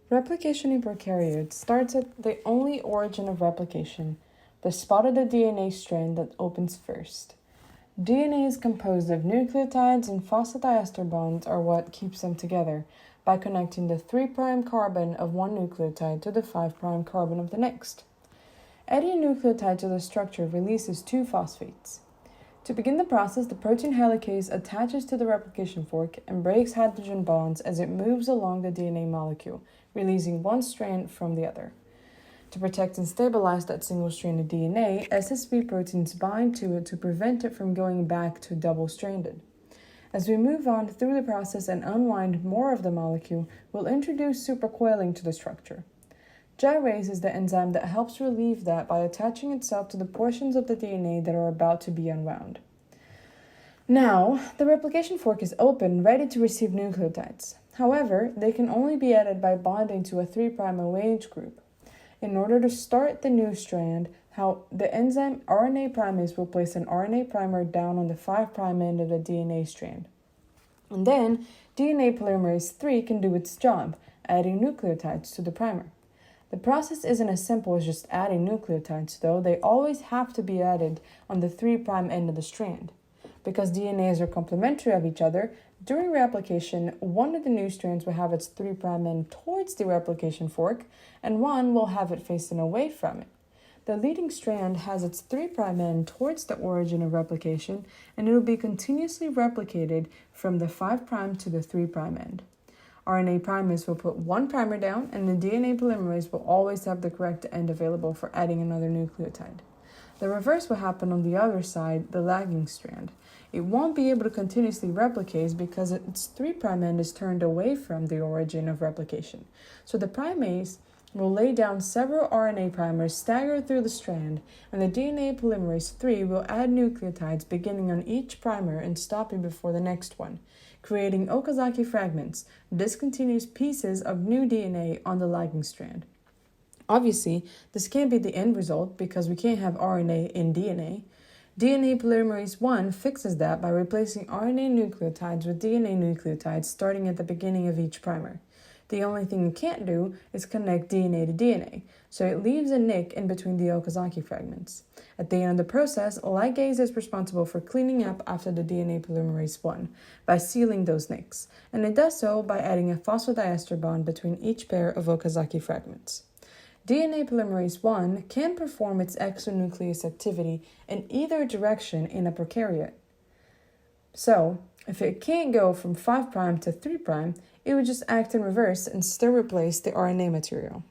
Replication in prokaryotes starts at the only origin of replication, the spot of the DNA strand that opens first. DNA is composed of nucleotides, and phosphodiester bonds are what keeps them together by connecting the 3' carbon of one nucleotide to the 5' carbon of the next. Adding a nucleotide to the structure releases 2 phosphates. To begin the process, the protein helicase attaches to the replication fork and breaks hydrogen bonds as it moves along the DNA molecule, releasing one strand from the other. To protect and stabilize that single-stranded DNA, SSB proteins bind to it to prevent it from going back to double-stranded. As we move on through the process and unwind more of the molecule, we'll introduce supercoiling to the structure. Gyrase is the enzyme that helps relieve that by attaching itself to the portions of the DNA that are about to be unwound. Now, the replication fork is open, ready to receive nucleotides. However, they can only be added by bonding to a 3' OH group. In order to start the new strand, the enzyme RNA primase will place an RNA primer down on the 5' end of the DNA strand. And then, DNA polymerase III can do its job, adding nucleotides to the primer. The process isn't as simple as just adding nucleotides, though. They always have to be added on the 3' end of the strand. Because DNAs are complementary of each other, during replication, one of the new strands will have its 3' end towards the replication fork, and one will have it facing away from it. The leading strand has its 3' end towards the origin of replication, and it will be continuously replicated from the 5' to the 3' end. RNA primase will put one primer down, and the DNA polymerase will always have the correct end available for adding another nucleotide. The reverse will happen on the other side, the lagging strand. It won't be able to continuously replicate because its 3' end is turned away from the origin of replication. So the primase will lay down several RNA primers staggered through the strand, and the DNA polymerase III will add nucleotides beginning on each primer and stopping before the next one, creating Okazaki fragments, discontinuous pieces of new DNA on the lagging strand. Obviously, this can't be the end result because we can't have RNA in DNA. DNA polymerase I fixes that by replacing RNA nucleotides with DNA nucleotides starting at the beginning of each primer. The only thing it can't do is connect DNA to DNA, so it leaves a nick in between the Okazaki fragments. At the end of the process, ligase is responsible for cleaning up after the DNA polymerase I by sealing those nicks, and it does so by adding a phosphodiester bond between each pair of Okazaki fragments. DNA polymerase I can perform its exonuclease activity in either direction in a prokaryote. So, if it can't go from 5' to 3', it would just act in reverse and still replace the RNA material.